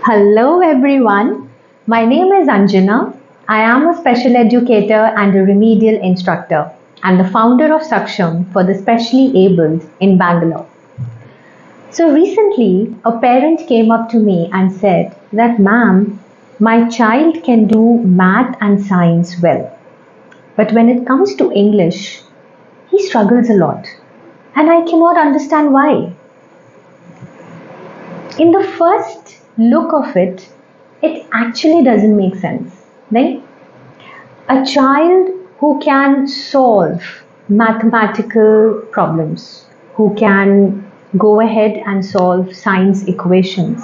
Hello everyone. My name is Anjana. I am a special educator and a remedial instructor and the founder of Saksham for the specially abled in Bangalore. So recently, a parent came up to me and said that, ma'am, my child can do math and science well, but when it comes to English, he struggles a lot and I cannot understand why. In the first look of it actually doesn't make sense, right? A child who can solve mathematical problems, who can go ahead and solve science equations,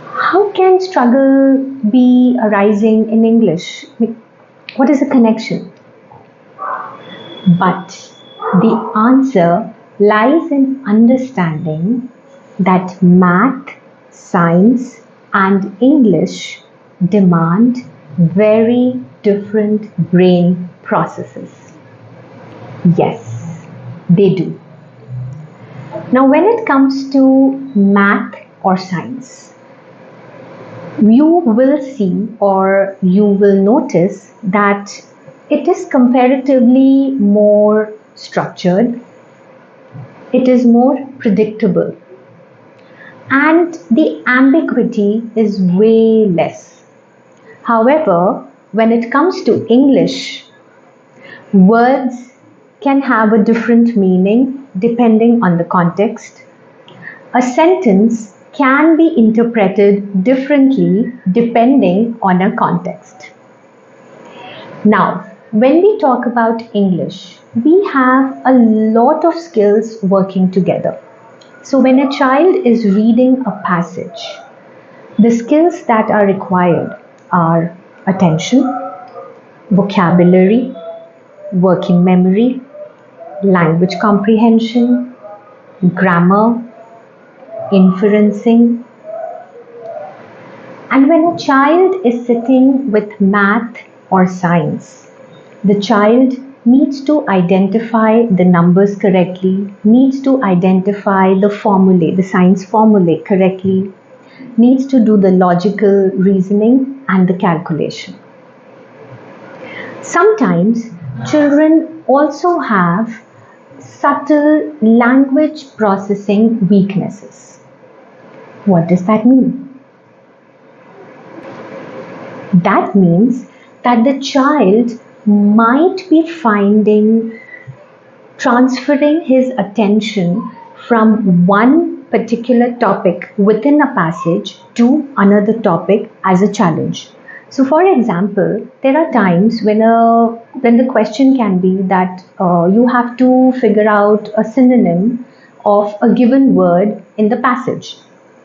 how can struggle be arising in English? What is the connection? But the answer lies in understanding that math, science, and English demand very different brain processes. Yes, they do. Now, when it comes to math or science, you will see or you will notice that it is comparatively more structured, it is more predictable, and the ambiguity is way less. However, when it comes to English, words can have a different meaning depending on the context. A sentence can be interpreted differently depending on a context. Now, when we talk about English, we have a lot of skills working together. So, when a child is reading a passage, the skills that are required are attention, vocabulary, working memory, language comprehension, grammar, inferencing. And when a child is sitting with math or science, the child needs to identify the numbers correctly, needs to identify the formulae, the science formulae correctly, needs to do the logical reasoning and the calculation. Sometimes children also have subtle language processing weaknesses. What does that mean? That means that the child might be finding transferring his attention from one particular topic within a passage to another topic as a challenge. So, for example, there are times when the question can be that you have to figure out a synonym of a given word in the passage.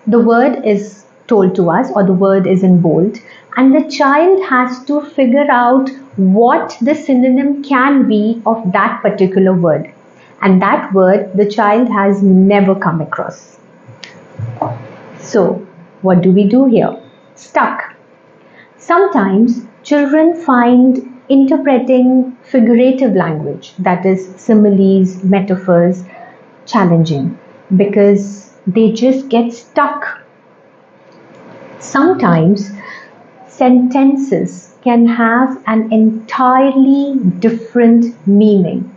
The word is told to us, or the word is in bold, and the child has to figure out what the synonym can be of that particular word. And that word the child has never come across. So, what do we do here? Stuck. Sometimes children find interpreting figurative language, that is, similes, metaphors, challenging because they just get stuck. Sometimes sentences can have an entirely different meaning,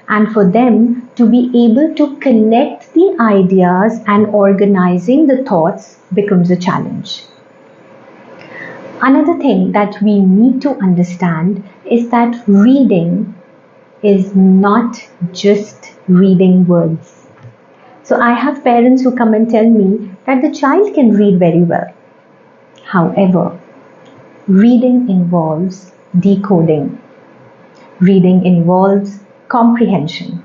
and for them to be able to connect the ideas and organizing the thoughts becomes a challenge. Another thing that we need to understand is that reading is not just reading words. So I have parents who come and tell me that the child can read very well. However, reading involves decoding. Reading involves comprehension.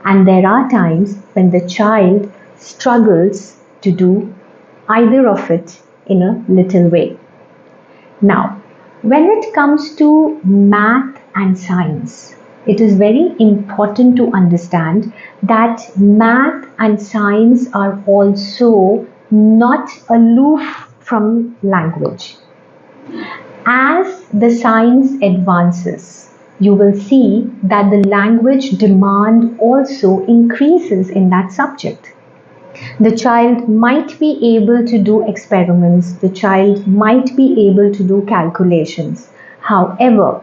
And there are times when the child struggles to do either of it in a little way. Now, when it comes to math and science, it is very important to understand that math and science are also not aloof from language. As the science advances, you will see that the language demand also increases in that subject. The child might be able to do experiments, the child might be able to do calculations. However,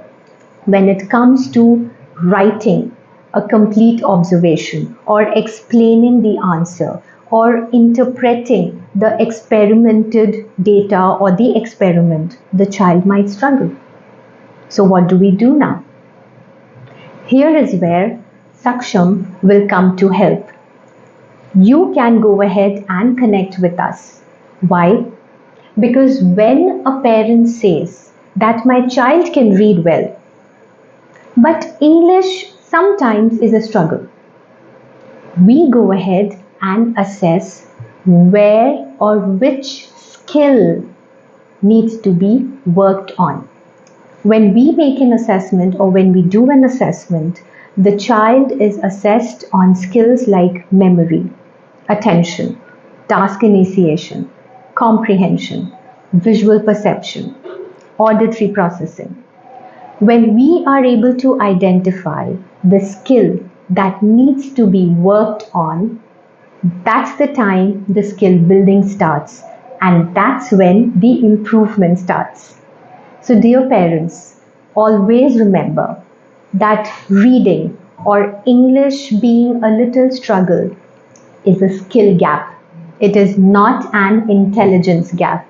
when it comes to writing a complete observation or explaining the answer or interpreting the experimented data or the experiment, the child might struggle. So what do we do now? Here is where Saksham will come to help. You can go ahead and connect with us. Why? Because when a parent says that my child can read well, but English sometimes is a struggle, we go ahead and assess where or which skill needs to be worked on. When we make an assessment or when we do an assessment, the child is assessed on skills like memory, attention, task initiation, comprehension, visual perception, auditory processing. When we are able to identify the skill that needs to be worked on, that's the time the skill building starts, and that's when the improvement starts. So, dear parents, always remember that reading or English being a little struggle is a skill gap. It is not an intelligence gap.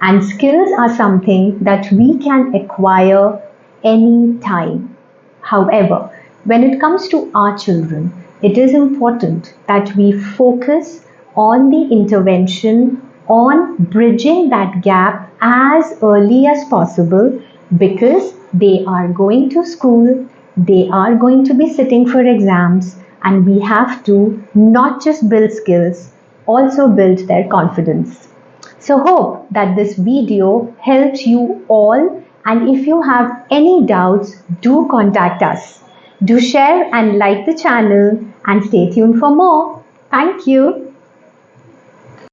And skills are something that we can acquire any time. However, when it comes to our children, it is important that we focus on the intervention, on bridging that gap as early as possible, because they are going to school, they are going to be sitting for exams, and we have to not just build skills, also build their confidence. So hope that this video helped you all, and if you have any doubts, do contact us. Do share and like the channel and stay tuned for more. Thank you.